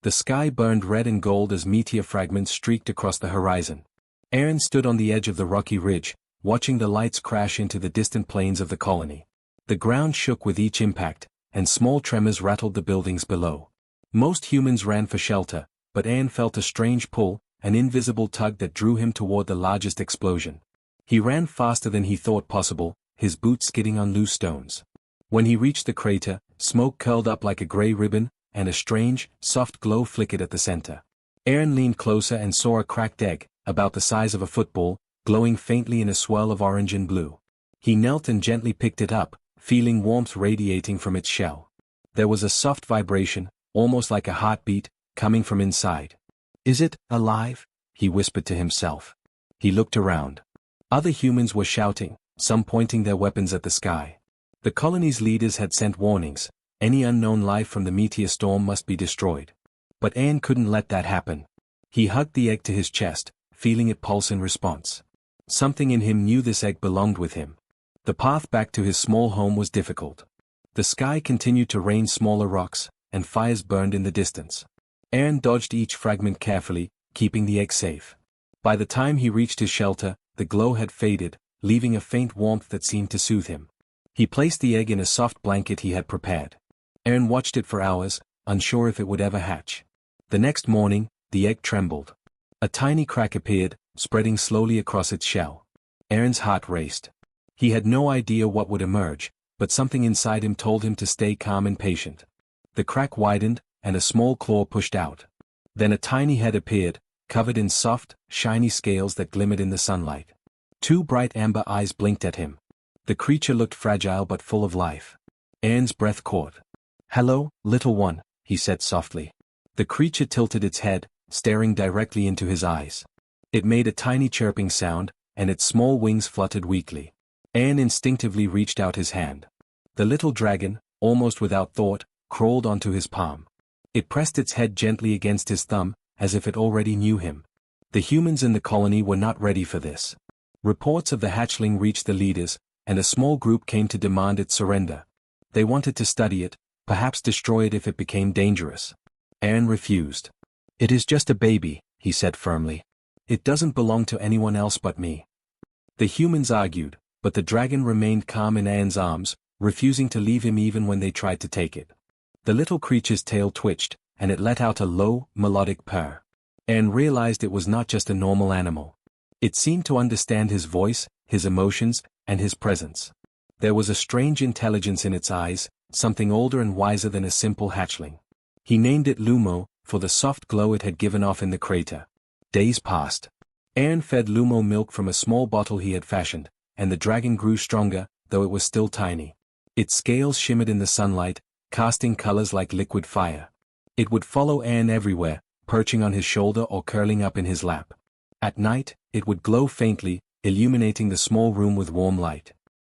The sky burned red and gold as meteor fragments streaked across the horizon. Aaron stood on the edge of the rocky ridge, watching the lights crash into the distant plains of the colony. The ground shook with each impact, and small tremors rattled the buildings below. Most humans ran for shelter, but Aaron felt a strange pull, an invisible tug that drew him toward the largest explosion. He ran faster than he thought possible, his boots skidding on loose stones. When he reached the crater, smoke curled up like a gray ribbon, and a strange, soft glow flickered at the center. Aaron leaned closer and saw a cracked egg, about the size of a football, glowing faintly in a swirl of orange and blue. He knelt and gently picked it up, feeling warmth radiating from its shell. There was a soft vibration, almost like a heartbeat, coming from inside. "Is it alive?" he whispered to himself. He looked around. Other humans were shouting, some pointing their weapons at the sky. The colony's leaders had sent warnings: any unknown life from the meteor storm must be destroyed. But Aaron couldn't let that happen. He hugged the egg to his chest, feeling it pulse in response. Something in him knew this egg belonged with him. The path back to his small home was difficult. The sky continued to rain smaller rocks, and fires burned in the distance. Aaron dodged each fragment carefully, keeping the egg safe. By the time he reached his shelter, the glow had faded, leaving a faint warmth that seemed to soothe him. He placed the egg in a soft blanket he had prepared. Aaron watched it for hours, unsure if it would ever hatch. The next morning, the egg trembled. A tiny crack appeared, spreading slowly across its shell. Aaron's heart raced. He had no idea what would emerge, but something inside him told him to stay calm and patient. The crack widened, and a small claw pushed out. Then a tiny head appeared, covered in soft, shiny scales that glimmered in the sunlight. Two bright amber eyes blinked at him. The creature looked fragile but full of life. Aaron's breath caught. "Hello, little one," he said softly. The creature tilted its head, staring directly into his eyes. It made a tiny chirping sound, and its small wings fluttered weakly. Aaron instinctively reached out his hand. The little dragon, almost without thought, crawled onto his palm. It pressed its head gently against his thumb, as if it already knew him. The humans in the colony were not ready for this. Reports of the hatchling reached the leaders, and a small group came to demand its surrender. They wanted to study it, perhaps destroy it if it became dangerous. Aaron refused. "It is just a baby," he said firmly. "It doesn't belong to anyone else but me." The humans argued, but the dragon remained calm in Aaron's arms, refusing to leave him even when they tried to take it. The little creature's tail twitched, and it let out a low, melodic purr. Aaron realized it was not just a normal animal. It seemed to understand his voice, his emotions, and his presence. There was a strange intelligence in its eyes, something older and wiser than a simple hatchling. He named it Lumo, for the soft glow it had given off in the crater. Days passed. Aaron fed Lumo milk from a small bottle he had fashioned, and the dragon grew stronger, though it was still tiny. Its scales shimmered in the sunlight, casting colors like liquid fire. It would follow Aaron everywhere, perching on his shoulder or curling up in his lap. At night, it would glow faintly, illuminating the small room with warm light.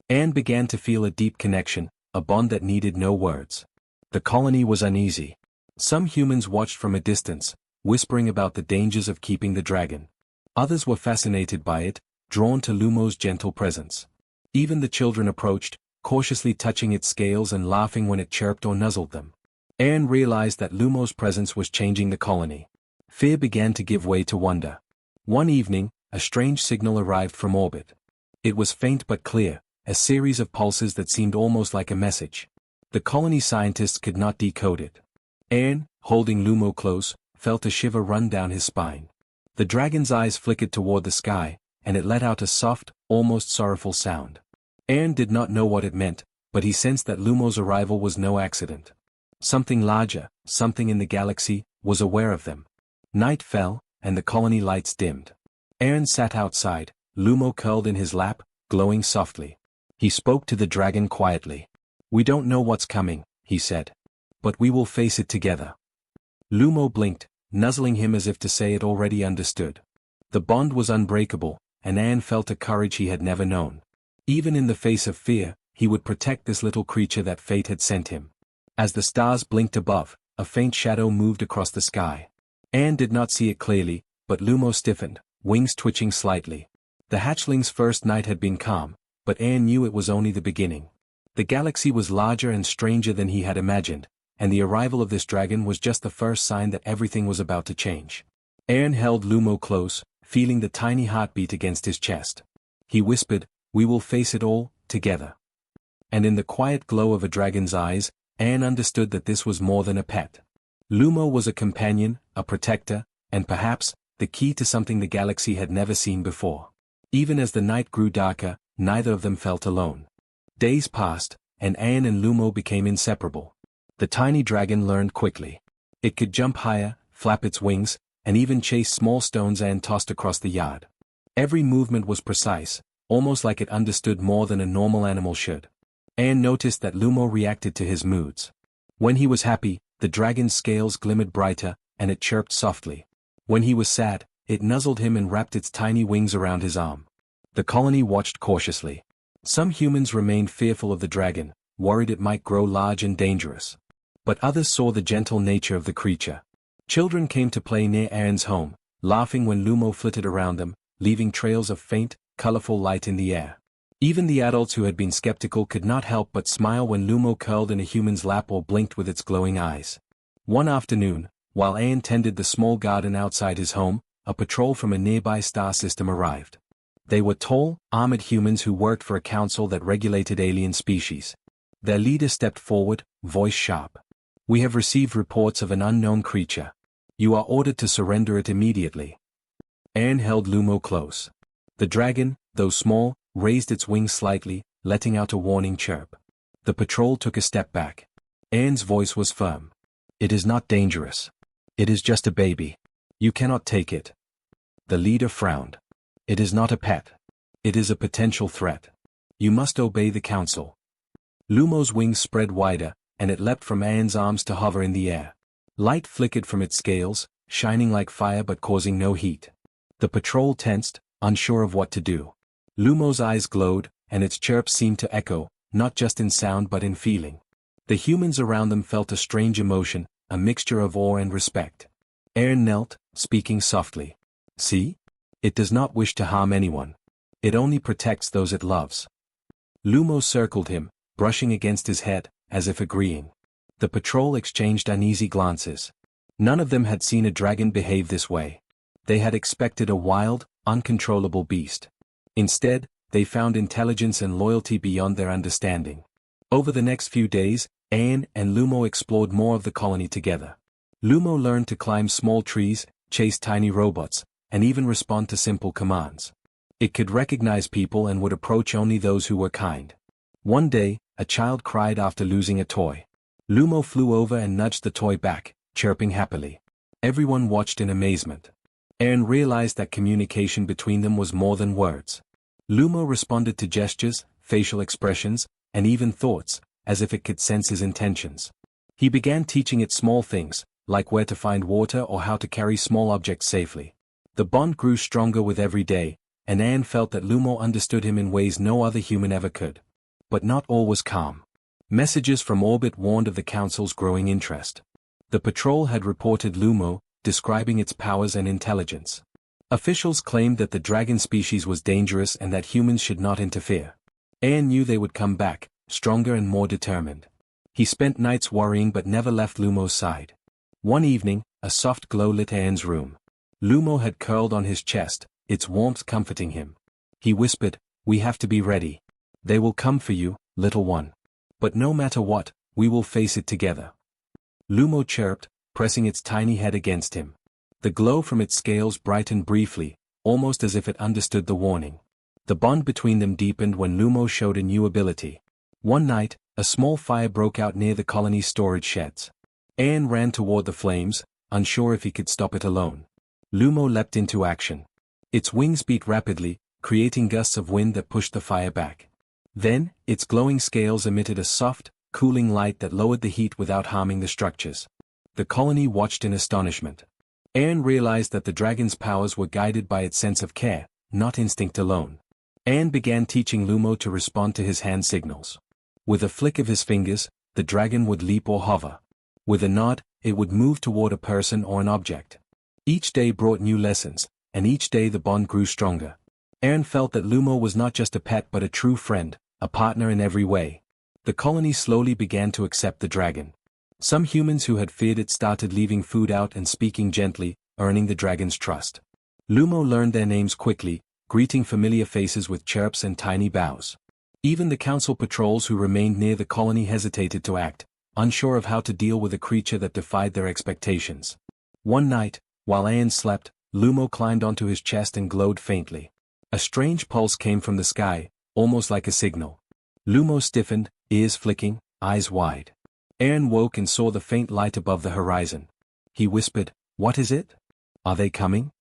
Aaron began to feel a deep connection, a bond that needed no words. The colony was uneasy. Some humans watched from a distance, whispering about the dangers of keeping the dragon. Others were fascinated by it, drawn to Lumo's gentle presence. Even the children approached, cautiously touching its scales and laughing when it chirped or nuzzled them. Aaron realized that Lumo's presence was changing the colony. Fear began to give way to wonder. One evening, a strange signal arrived from orbit. It was faint but clear, a series of pulses that seemed almost like a message. The colony scientists could not decode it. Aaron, holding Lumo close, felt a shiver run down his spine. The dragon's eyes flickered toward the sky, and it let out a soft, almost sorrowful sound. Aaron did not know what it meant, but he sensed that Lumo's arrival was no accident. Something larger, something in the galaxy, was aware of them. Night fell, and the colony lights dimmed. Aaron sat outside, Lumo curled in his lap, glowing softly. He spoke to the dragon quietly. "We don't know what's coming," he said. "But we will face it together." Lumo blinked, nuzzling him as if to say it already understood. The bond was unbreakable, and Aaron felt a courage he had never known. Even in the face of fear, he would protect this little creature that fate had sent him. As the stars blinked above, a faint shadow moved across the sky. Aaron did not see it clearly, but Lumo stiffened, wings twitching slightly. The hatchling's first night had been calm, but Aaron knew it was only the beginning. The galaxy was larger and stranger than he had imagined, and the arrival of this dragon was just the first sign that everything was about to change. Aaron held Lumo close, feeling the tiny heartbeat against his chest. He whispered, "We will face it all, together." And in the quiet glow of a dragon's eyes, Aaron understood that this was more than a pet. Lumo was a companion, a protector, and perhaps, the key to something the galaxy had never seen before. Even as the night grew darker, neither of them felt alone. Days passed, and Aaron and Lumo became inseparable. The tiny dragon learned quickly. It could jump higher, flap its wings, and even chase small stones Aaron tossed across the yard. Every movement was precise, almost like it understood more than a normal animal should. Aaron noticed that Lumo reacted to his moods. When he was happy, the dragon's scales glimmered brighter, and it chirped softly. When he was sad, it nuzzled him and wrapped its tiny wings around his arm. The colony watched cautiously. Some humans remained fearful of the dragon, worried it might grow large and dangerous. But others saw the gentle nature of the creature. Children came to play near Aaron's home, laughing when Lumo flitted around them, leaving trails of faint, colorful light in the air. Even the adults who had been skeptical could not help but smile when Lumo curled in a human's lap or blinked with its glowing eyes. One afternoon, while Aaron tended the small garden outside his home, a patrol from a nearby star system arrived. They were tall, armored humans who worked for a council that regulated alien species. Their leader stepped forward, voice sharp. "We have received reports of an unknown creature. You are ordered to surrender it immediately." Aaron held Lumo close. The dragon, though small, raised its wings slightly, letting out a warning chirp. The patrol took a step back. Aaron's voice was firm. "It is not dangerous. It is just a baby. You cannot take it." The leader frowned. "It is not a pet. It is a potential threat. You must obey the council." Lumo's wings spread wider, and it leapt from Aaron's arms to hover in the air. Light flickered from its scales, shining like fire but causing no heat. The patrol tensed, unsure of what to do. Lumo's eyes glowed, and its chirps seemed to echo, not just in sound but in feeling. The humans around them felt a strange emotion, a mixture of awe and respect. Aaron knelt, speaking softly. "See? It does not wish to harm anyone. It only protects those it loves." Lumo circled him, brushing against his head, as if agreeing. The patrol exchanged uneasy glances. None of them had seen a dragon behave this way. They had expected a wild, uncontrollable beast. Instead, they found intelligence and loyalty beyond their understanding. Over the next few days, Aaron and Lumo explored more of the colony together. Lumo learned to climb small trees, chase tiny robots, and even respond to simple commands. It could recognize people and would approach only those who were kind. One day, a child cried after losing a toy. Lumo flew over and nudged the toy back, chirping happily. Everyone watched in amazement. Aaron realized that communication between them was more than words. Lumo responded to gestures, facial expressions, and even thoughts, as if it could sense his intentions. He began teaching it small things, like where to find water or how to carry small objects safely. The bond grew stronger with every day, and Aaron felt that Lumo understood him in ways no other human ever could. But not all was calm. Messages from orbit warned of the Council's growing interest. The patrol had reported Lumo, describing its powers and intelligence. Officials claimed that the dragon species was dangerous and that humans should not interfere. Aaron knew they would come back, stronger and more determined. He spent nights worrying but never left Lumo's side. One evening, a soft glow lit Aaron's room. Lumo had curled on his chest, its warmth comforting him. He whispered, "We have to be ready. They will come for you, little one. But no matter what, we will face it together." Lumo chirped, pressing its tiny head against him. The glow from its scales brightened briefly, almost as if it understood the warning. The bond between them deepened when Lumo showed a new ability. One night, a small fire broke out near the colony's storage sheds. Aaron ran toward the flames, unsure if he could stop it alone. Lumo leapt into action. Its wings beat rapidly, creating gusts of wind that pushed the fire back. Then, its glowing scales emitted a soft, cooling light that lowered the heat without harming the structures. The colony watched in astonishment. Aaron realized that the dragon's powers were guided by its sense of care, not instinct alone. Aaron began teaching Lumo to respond to his hand signals. With a flick of his fingers, the dragon would leap or hover. With a nod, it would move toward a person or an object. Each day brought new lessons, and each day the bond grew stronger. Aaron felt that Lumo was not just a pet but a true friend, a partner in every way. The colony slowly began to accept the dragon. Some humans who had feared it started leaving food out and speaking gently, earning the dragon's trust. Lumo learned their names quickly, greeting familiar faces with chirps and tiny bows. Even the council patrols who remained near the colony hesitated to act, unsure of how to deal with a creature that defied their expectations. One night, while Aeon slept, Lumo climbed onto his chest and glowed faintly. A strange pulse came from the sky, almost like a signal. Lumo stiffened, ears flicking, eyes wide. Aeon woke and saw the faint light above the horizon. He whispered, "What is it? Are they coming?"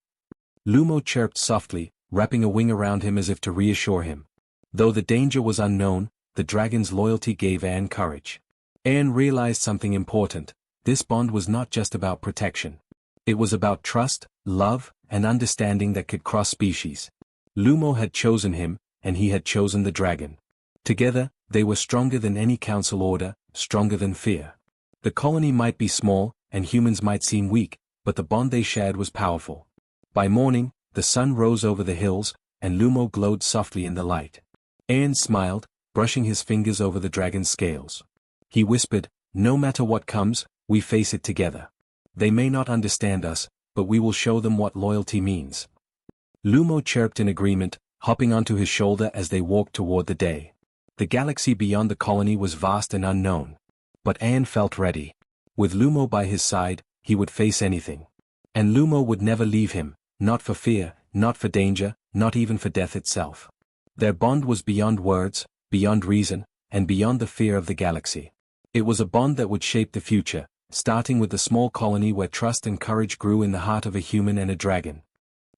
Lumo chirped softly, wrapping a wing around him as if to reassure him. Though the danger was unknown, the dragon's loyalty gave Aeon courage. Aeon realized something important. This bond was not just about protection. It was about trust, love, and understanding that could cross species. Lumo had chosen him, and he had chosen the dragon. Together, they were stronger than any council order, stronger than fear. The colony might be small, and humans might seem weak, but the bond they shared was powerful. By morning, the sun rose over the hills, and Lumo glowed softly in the light. Aeon smiled, brushing his fingers over the dragon's scales. He whispered, "No matter what comes, we face it together. They may not understand us, but we will show them what loyalty means." Lumo chirped in agreement, hopping onto his shoulder as they walked toward the day. The galaxy beyond the colony was vast and unknown. But Aeon felt ready. With Lumo by his side, he would face anything. And Lumo would never leave him, not for fear, not for danger, not even for death itself. Their bond was beyond words, beyond reason, and beyond the fear of the galaxy. It was a bond that would shape the future, starting with the small colony where trust and courage grew in the heart of a human and a dragon.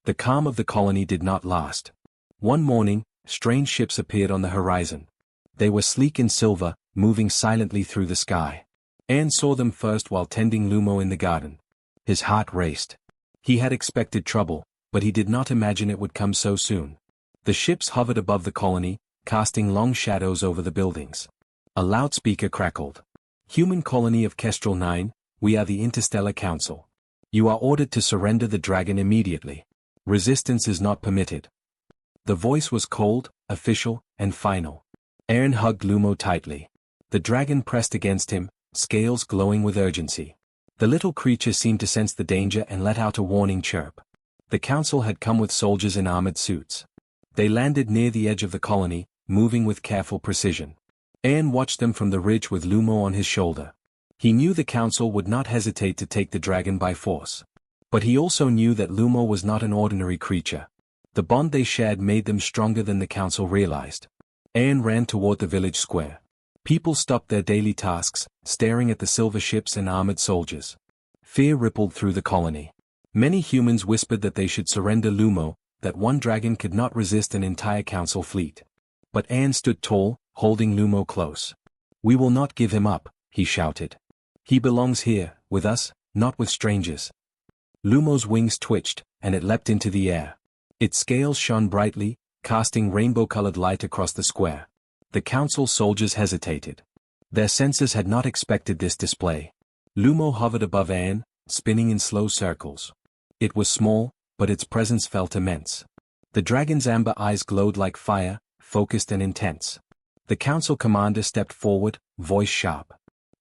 The calm of the colony did not last. One morning, strange ships appeared on the horizon. They were sleek in silver, moving silently through the sky. Aeon saw them first while tending Lumo in the garden. His heart raced. He had expected trouble, but he did not imagine it would come so soon. The ships hovered above the colony, casting long shadows over the buildings. A loudspeaker crackled. "Human colony of Kestrel 9, we are the Interstellar Council. You are ordered to surrender the dragon immediately. Resistance is not permitted." The voice was cold, official, and final. Aeon hugged Lumo tightly. The dragon pressed against him, scales glowing with urgency. The little creature seemed to sense the danger and let out a warning chirp. The council had come with soldiers in armored suits. They landed near the edge of the colony, moving with careful precision. Aeon watched them from the ridge with Lumo on his shoulder. He knew the council would not hesitate to take the dragon by force. But he also knew that Lumo was not an ordinary creature. The bond they shared made them stronger than the council realized. Aeon ran toward the village square. People stopped their daily tasks, staring at the silver ships and armored soldiers. Fear rippled through the colony. Many humans whispered that they should surrender Lumo, that one dragon could not resist an entire council fleet. But Aeon stood tall, holding Lumo close. "We will not give him up," he shouted. "He belongs here, with us, not with strangers." Lumo's wings twitched, and it leapt into the air. Its scales shone brightly, casting rainbow-colored light across the square. The council soldiers hesitated. Their senses had not expected this display. Lumo hovered above Aeon, spinning in slow circles. It was small, but its presence felt immense. The dragon's amber eyes glowed like fire, focused and intense. The council commander stepped forward, voice sharp.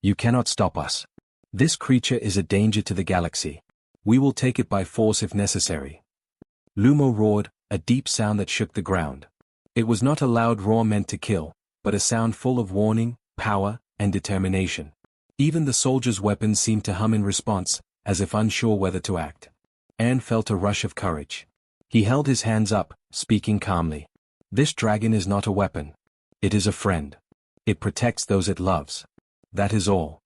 "You cannot stop us. This creature is a danger to the galaxy. We will take it by force if necessary." Lumo roared, a deep sound that shook the ground. It was not a loud roar meant to kill, but a sound full of warning, power, and determination. Even the soldiers' weapons seemed to hum in response, as if unsure whether to act. Aeon felt a rush of courage. He held his hands up, speaking calmly. "This dragon is not a weapon. It is a friend. It protects those it loves. That is all."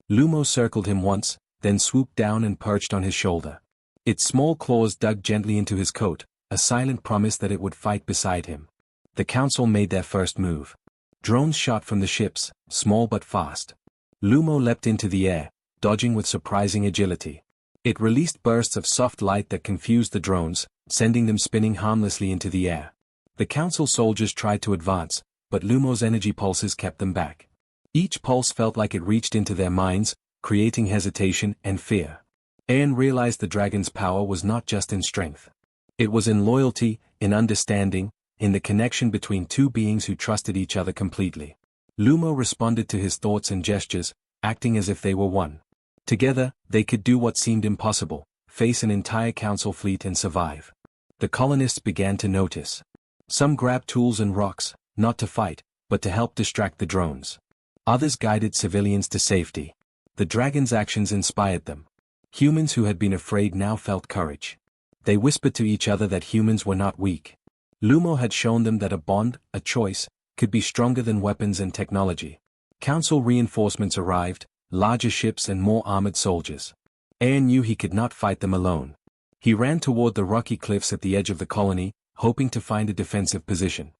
Lumo circled him once, then swooped down and perched on his shoulder. Its small claws dug gently into his coat, a silent promise that it would fight beside him. The council made their first move. Drones shot from the ships, small but fast. Lumo leapt into the air, dodging with surprising agility. It released bursts of soft light that confused the drones, sending them spinning harmlessly into the air. The council soldiers tried to advance, but Lumo's energy pulses kept them back. Each pulse felt like it reached into their minds, creating hesitation and fear. Aeon realized the dragon's power was not just in strength. It was in loyalty, in understanding, in the connection between two beings who trusted each other completely. Lumo responded to his thoughts and gestures, acting as if they were one. Together, they could do what seemed impossible, face an entire council fleet and survive. The colonists began to notice. Some grabbed tools and rocks, not to fight, but to help distract the drones. Others guided civilians to safety. The dragon's actions inspired them. Humans who had been afraid now felt courage. They whispered to each other that humans were not weak. Lumo had shown them that a bond, a choice, could be stronger than weapons and technology. Council reinforcements arrived, larger ships and more armored soldiers. Aeon knew he could not fight them alone. He ran toward the rocky cliffs at the edge of the colony, hoping to find a defensive position.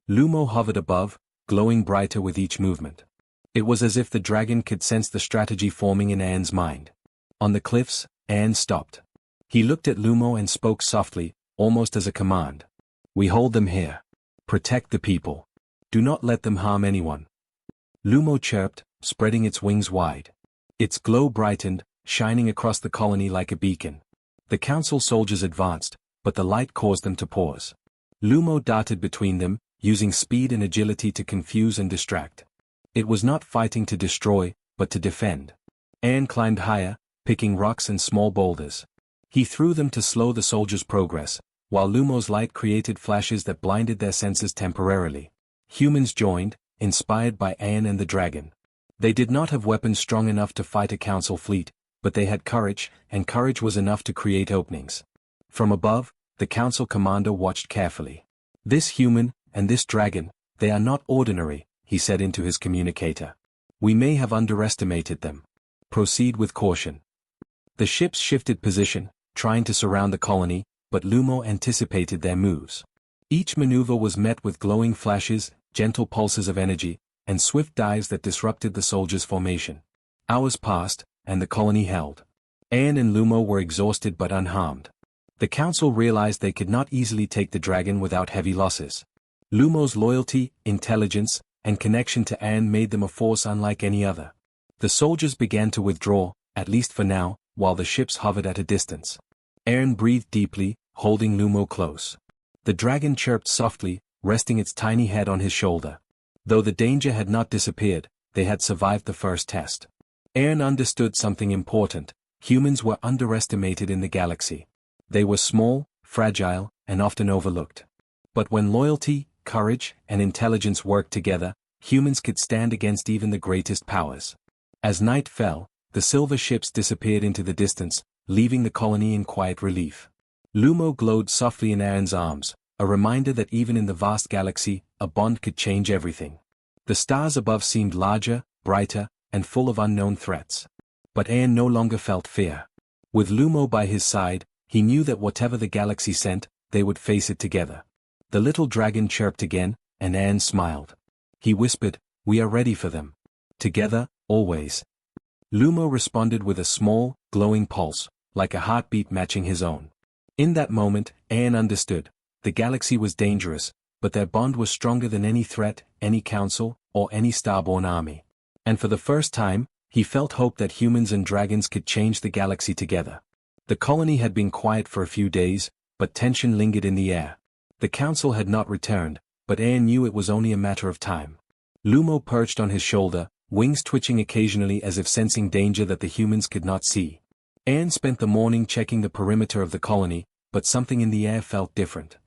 Lumo hovered above, glowing brighter with each movement. It was as if the dragon could sense the strategy forming in Aeon's mind. On the cliffs, Aeon stopped. He looked at Lumo and spoke softly, almost as a command. "We hold them here. Protect the people. Do not let them harm anyone." Lumo chirped, spreading its wings wide. Its glow brightened, shining across the colony like a beacon. The council soldiers advanced, but the light caused them to pause. Lumo darted between them, using speed and agility to confuse and distract. It was not fighting to destroy, but to defend. Aeon climbed higher, picking rocks and small boulders. He threw them to slow the soldiers' progress, while Lumo's light created flashes that blinded their senses temporarily. Humans joined, inspired by Aeon and the dragon. They did not have weapons strong enough to fight a council fleet, but they had courage, and courage was enough to create openings. From above, the council commander watched carefully. "This human, and this dragon, they are not ordinary," he said into his communicator. "We may have underestimated them. Proceed with caution." The ships shifted position, trying to surround the colony, but Lumo anticipated their moves. Each maneuver was met with glowing flashes, gentle pulses of energy, and swift dives that disrupted the soldiers' formation. Hours passed, and the colony held. Aeon and Lumo were exhausted but unharmed. The council realized they could not easily take the dragon without heavy losses. Lumo's loyalty, intelligence, and connection to Aeon made them a force unlike any other. The soldiers began to withdraw, at least for now, while the ships hovered at a distance. Aeon breathed deeply, holding Lumo close. The dragon chirped softly, resting its tiny head on his shoulder. Though the danger had not disappeared, they had survived the first test. Aeon understood something important: humans were underestimated in the galaxy. They were small, fragile, and often overlooked. But when loyalty, courage, and intelligence worked together, humans could stand against even the greatest powers. As night fell, the silver ships disappeared into the distance, leaving the colony in quiet relief. Lumo glowed softly in Aeon's arms, a reminder that even in the vast galaxy, a bond could change everything. The stars above seemed larger, brighter, and full of unknown threats. But Aeon no longer felt fear. With Lumo by his side, he knew that whatever the galaxy sent, they would face it together. The little dragon chirped again, and Aeon smiled. He whispered, "We are ready for them. Together, always." Lumo responded with a small, glowing pulse, like a heartbeat matching his own. In that moment, Aeon understood. The galaxy was dangerous, but their bond was stronger than any threat, any council, or any starborn army. And for the first time, he felt hope that humans and dragons could change the galaxy together. The colony had been quiet for a few days, but tension lingered in the air. The council had not returned, but Aeon knew it was only a matter of time. Lumo perched on his shoulder, wings twitching occasionally as if sensing danger that the humans could not see. Aeon spent the morning checking the perimeter of the colony, but something in the air felt different.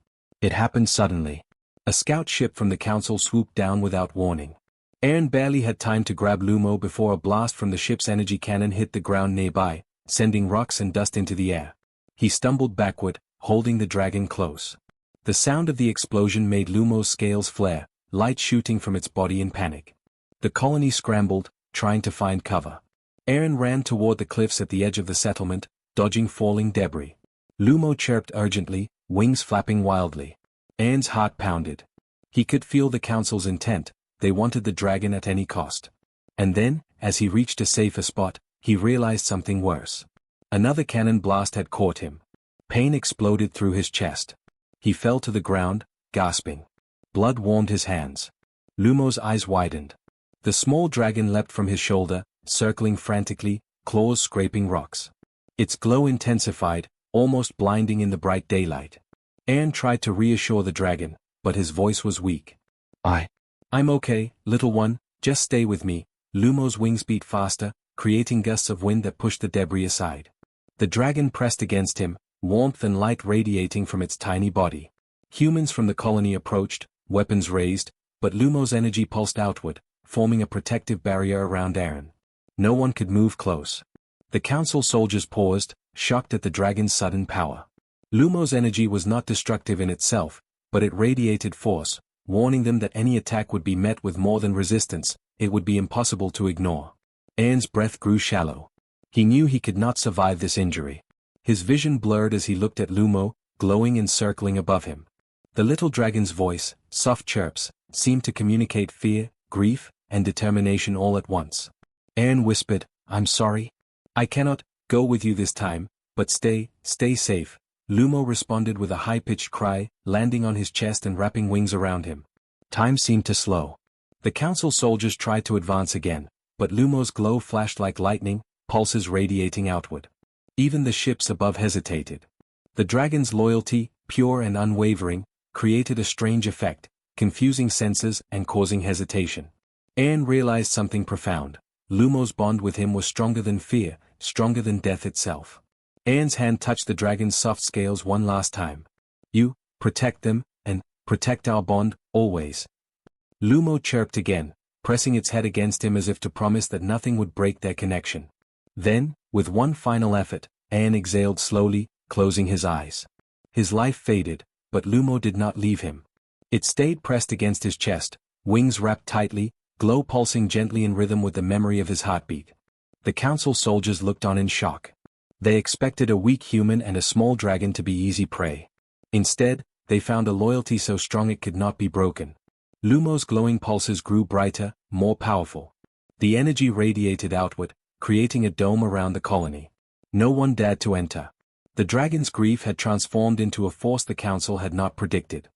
It happened suddenly. A scout ship from the council swooped down without warning. Aeon barely had time to grab Lumo before a blast from the ship's energy cannon hit the ground nearby, sending rocks and dust into the air. He stumbled backward, holding the dragon close. The sound of the explosion made Lumo's scales flare, light shooting from its body in panic. The colony scrambled, trying to find cover. Aeon ran toward the cliffs at the edge of the settlement, dodging falling debris. Lumo chirped urgently, wings flapping wildly. Aeon's heart pounded. He could feel the council's intent. They wanted the dragon at any cost. And then, as he reached a safer spot, he realized something worse. Another cannon blast had caught him. Pain exploded through his chest. He fell to the ground, gasping. Blood warmed his hands. Lumo's eyes widened. The small dragon leapt from his shoulder, circling frantically, claws scraping rocks. Its glow intensified, almost blinding in the bright daylight. Aeon tried to reassure the dragon, but his voice was weak. I'm okay, little one, just stay with me." Lumo's wings beat faster, creating gusts of wind that pushed the debris aside. The dragon pressed against him, warmth and light radiating from its tiny body. Humans from the colony approached, weapons raised, but Lumo's energy pulsed outward, forming a protective barrier around Aaron. No one could move close. The council soldiers paused, shocked at the dragon's sudden power. Lumo's energy was not destructive in itself, but it radiated force, warning them that any attack would be met with more than resistance. It would be impossible to ignore. Aaron's breath grew shallow. He knew he could not survive this injury. His vision blurred as he looked at Lumo, glowing and circling above him. The little dragon's voice, soft chirps, seemed to communicate fear, grief, and determination all at once. Aaron whispered, "I'm sorry. I cannot go with you this time, but stay safe." Lumo responded with a high-pitched cry, landing on his chest and wrapping wings around him. Time seemed to slow. The council soldiers tried to advance again, but Lumo's glow flashed like lightning, pulses radiating outward. Even the ships above hesitated. The dragon's loyalty, pure and unwavering, created a strange effect, confusing senses and causing hesitation. Aaron realized something profound. Lumo's bond with him was stronger than fear, stronger than death itself. Aaron's hand touched the dragon's soft scales one last time. "You, protect them, and protect our bond, always." Lumo chirped again, pressing its head against him as if to promise that nothing would break their connection. Then, with one final effort, Aaron exhaled slowly, closing his eyes. His life faded, but Lumo did not leave him. It stayed pressed against his chest, wings wrapped tightly, glow pulsing gently in rhythm with the memory of his heartbeat. The council soldiers looked on in shock. They expected a weak human and a small dragon to be easy prey. Instead, they found a loyalty so strong it could not be broken. Lumo's glowing pulses grew brighter, more powerful. The energy radiated outward, creating a dome around the colony. No one dared to enter. The dragon's grief had transformed into a force the council had not predicted.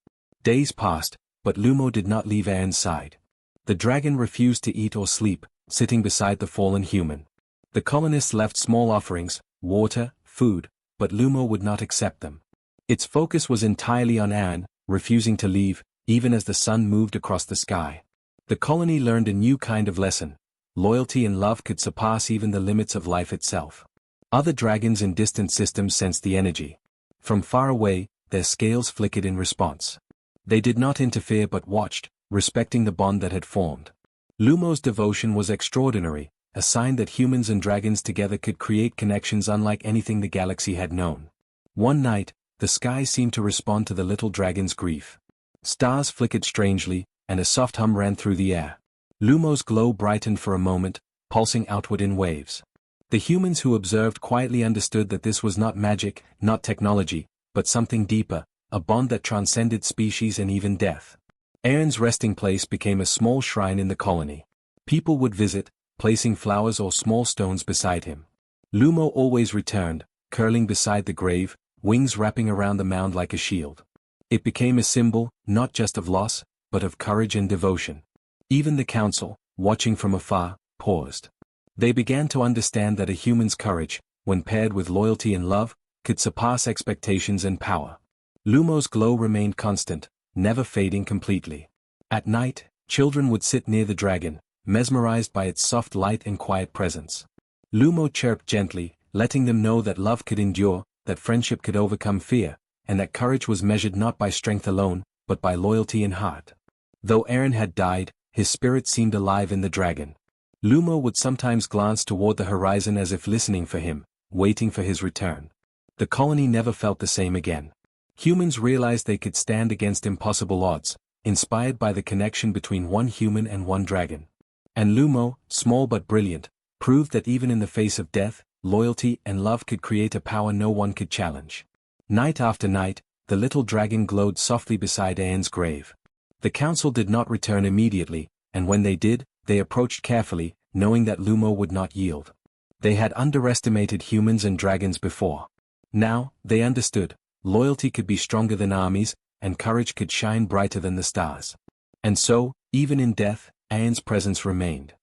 Days passed, but Lumo did not leave Aaron's side. The dragon refused to eat or sleep, sitting beside the fallen human. The colonists left small offerings, water, food, but Lumo would not accept them. Its focus was entirely on Aaron, refusing to leave, even as the sun moved across the sky. The colony learned a new kind of lesson. Loyalty and love could surpass even the limits of life itself. Other dragons in distant systems sensed the energy. From far away, their scales flickered in response. They did not interfere but watched, respecting the bond that had formed. Lumo's devotion was extraordinary, a sign that humans and dragons together could create connections unlike anything the galaxy had known. One night, the sky seemed to respond to the little dragon's grief. Stars flickered strangely, and a soft hum ran through the air. Lumo's glow brightened for a moment, pulsing outward in waves. The humans who observed quietly understood that this was not magic, not technology, but something deeper, a bond that transcended species and even death. Aaron's resting place became a small shrine in the colony. People would visit, placing flowers or small stones beside him. Lumo always returned, curling beside the grave, wings wrapping around the mound like a shield. It became a symbol, not just of loss, but of courage and devotion. Even the council, watching from afar, paused. They began to understand that a human's courage, when paired with loyalty and love, could surpass expectations and power. Lumo's glow remained constant, never fading completely. At night, children would sit near the dragon, mesmerized by its soft light and quiet presence. Lumo chirped gently, letting them know that love could endure, that friendship could overcome fear, and that courage was measured not by strength alone, but by loyalty and heart. Though Aaron had died, his spirit seemed alive in the dragon. Lumo would sometimes glance toward the horizon as if listening for him, waiting for his return. The colony never felt the same again. Humans realized they could stand against impossible odds, inspired by the connection between one human and one dragon. And Lumo, small but brilliant, proved that even in the face of death, loyalty and love could create a power no one could challenge. Night after night, the little dragon glowed softly beside Aaron's grave. The council did not return immediately, and when they did, they approached carefully, knowing that Lumo would not yield. They had underestimated humans and dragons before. Now, they understood, loyalty could be stronger than armies, and courage could shine brighter than the stars. And so, even in death, Aaron's presence remained.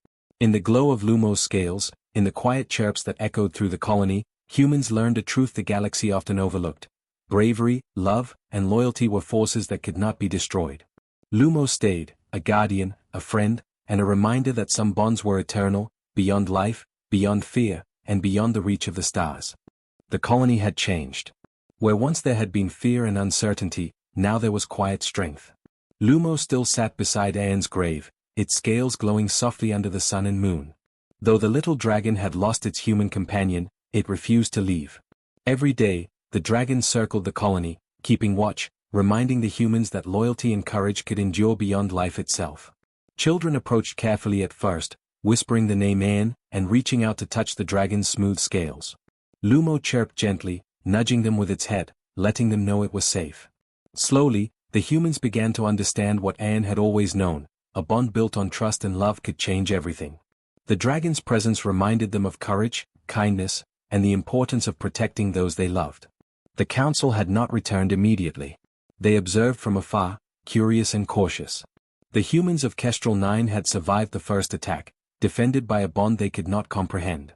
In the glow of Lumo's scales, in the quiet chirps that echoed through the colony, humans learned a truth the galaxy often overlooked. Bravery, love, and loyalty were forces that could not be destroyed. Lumo stayed, a guardian, a friend, and a reminder that some bonds were eternal, beyond life, beyond fear, and beyond the reach of the stars. The colony had changed. Where once there had been fear and uncertainty, now there was quiet strength. Lumo still sat beside Aen's grave, its scales glowing softly under the sun and moon. Though the little dragon had lost its human companion, it refused to leave. Every day, the dragon circled the colony, keeping watch, reminding the humans that loyalty and courage could endure beyond life itself. Children approached carefully at first, whispering the name Aen, and reaching out to touch the dragon's smooth scales. Lumo chirped gently, nudging them with its head, letting them know it was safe. Slowly, the humans began to understand what Aen had always known: a bond built on trust and love could change everything. The dragon's presence reminded them of courage, kindness, and the importance of protecting those they loved. The council had not returned immediately. They observed from afar, curious and cautious. The humans of Kestrel 9 had survived the first attack, defended by a bond they could not comprehend.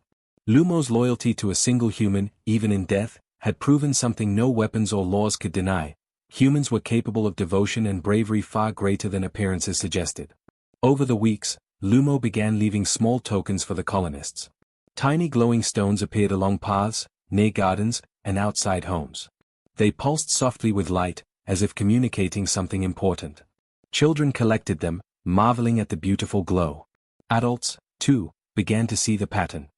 Lumo's loyalty to a single human, even in death, had proven something no weapons or laws could deny. Humans were capable of devotion and bravery far greater than appearances suggested. Over the weeks, Lumo began leaving small tokens for the colonists. Tiny glowing stones appeared along paths, near gardens, and outside homes. They pulsed softly with light, as if communicating something important. Children collected them, marveling at the beautiful glow. Adults, too, began to see the pattern.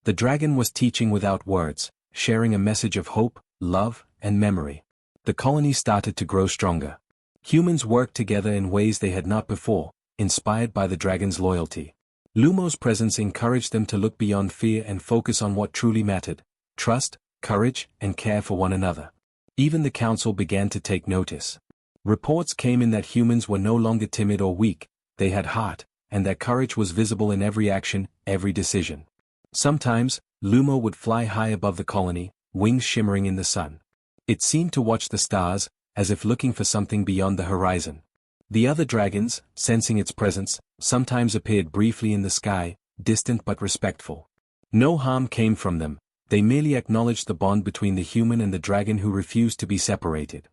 The dragon was teaching without words, sharing a message of hope, love, and memory. The colony started to grow stronger. Humans worked together in ways they had not before, inspired by the dragon's loyalty. Lumo's presence encouraged them to look beyond fear and focus on what truly mattered: trust, courage, and care for one another. Even the council began to take notice. Reports came in that humans were no longer timid or weak, they had heart, and their courage was visible in every action, every decision. Sometimes, Lumo would fly high above the colony, wings shimmering in the sun. It seemed to watch the stars, as if looking for something beyond the horizon. The other dragons, sensing its presence, sometimes appeared briefly in the sky, distant but respectful. No harm came from them, they merely acknowledged the bond between the human and the dragon who refused to be separated.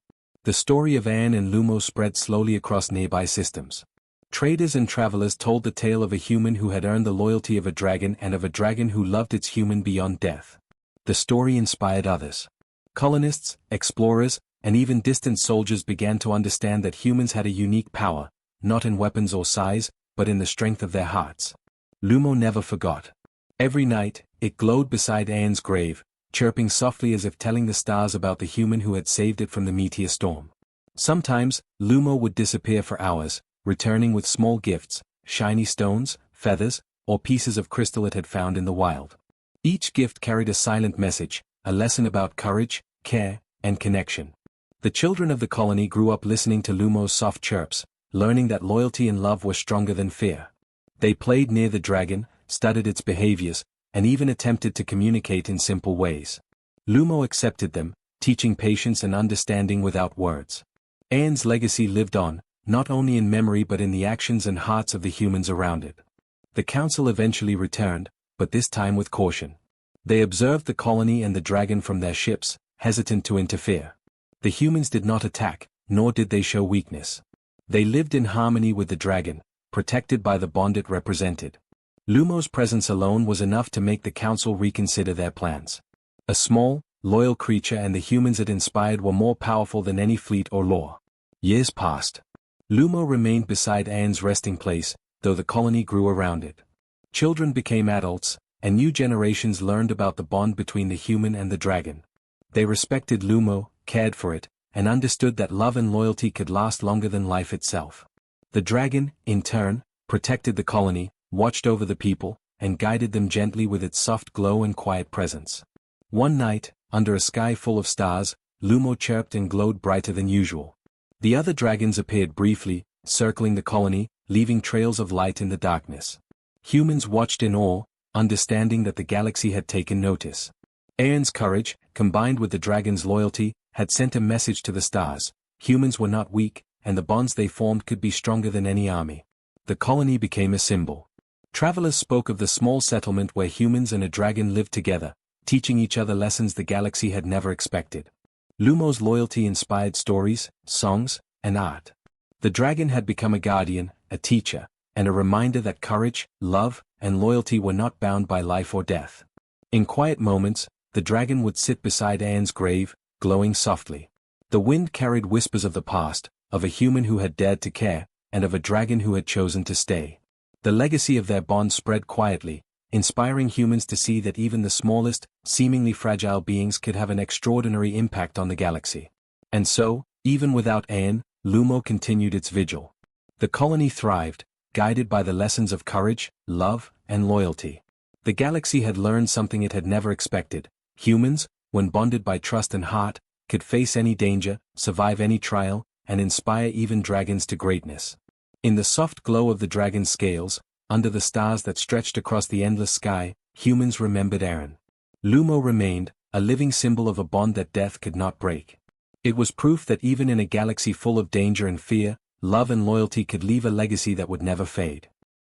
The story of Aen and Lumo spread slowly across nearby systems. Traders and travelers told the tale of a human who had earned the loyalty of a dragon and of a dragon who loved its human beyond death. The story inspired others. Colonists, explorers, and even distant soldiers began to understand that humans had a unique power, not in weapons or size, but in the strength of their hearts. Lumo never forgot. Every night, it glowed beside Aen's grave, chirping softly as if telling the stars about the human who had saved it from the meteor storm. Sometimes, Lumo would disappear for hours, returning with small gifts, shiny stones, feathers, or pieces of crystal it had found in the wild. Each gift carried a silent message, a lesson about courage, care, and connection. The children of the colony grew up listening to Lumo's soft chirps, learning that loyalty and love were stronger than fear. They played near the dragon, studied its behaviors, and even attempted to communicate in simple ways. Lumo accepted them, teaching patience and understanding without words. Aen's legacy lived on, not only in memory but in the actions and hearts of the humans around it. The council eventually returned, but this time with caution. They observed the colony and the dragon from their ships, hesitant to interfere. The humans did not attack, nor did they show weakness. They lived in harmony with the dragon, protected by the bond it represented. Lumo's presence alone was enough to make the council reconsider their plans. A small, loyal creature and the humans it inspired were more powerful than any fleet or law. Years passed. Lumo remained beside Aen's resting place, though the colony grew around it. Children became adults, and new generations learned about the bond between the human and the dragon. They respected Lumo, cared for it, and understood that love and loyalty could last longer than life itself. The dragon, in turn, protected the colony, watched over the people, and guided them gently with its soft glow and quiet presence. One night, under a sky full of stars, Lumo chirped and glowed brighter than usual. The other dragons appeared briefly, circling the colony, leaving trails of light in the darkness. Humans watched in awe, understanding that the galaxy had taken notice. Aen's courage, combined with the dragon's loyalty, had sent a message to the stars: humans were not weak, and the bonds they formed could be stronger than any army. The colony became a symbol. Travelers spoke of the small settlement where humans and a dragon lived together, teaching each other lessons the galaxy had never expected. Lumo's loyalty inspired stories, songs, and art. The dragon had become a guardian, a teacher, and a reminder that courage, love, and loyalty were not bound by life or death. In quiet moments, the dragon would sit beside Anne's grave, glowing softly. The wind carried whispers of the past, of a human who had dared to care, and of a dragon who had chosen to stay. The legacy of their bond spread quietly, inspiring humans to see that even the smallest, seemingly fragile beings could have an extraordinary impact on the galaxy. And so, even without Anne, Lumo continued its vigil. The colony thrived, guided by the lessons of courage, love, and loyalty. The galaxy had learned something it had never expected. Humans, when bonded by trust and heart, could face any danger, survive any trial, and inspire even dragons to greatness. In the soft glow of the dragon's scales, under the stars that stretched across the endless sky, humans remembered Aaron. Lumo remained, a living symbol of a bond that death could not break. It was proof that even in a galaxy full of danger and fear, love and loyalty could leave a legacy that would never fade.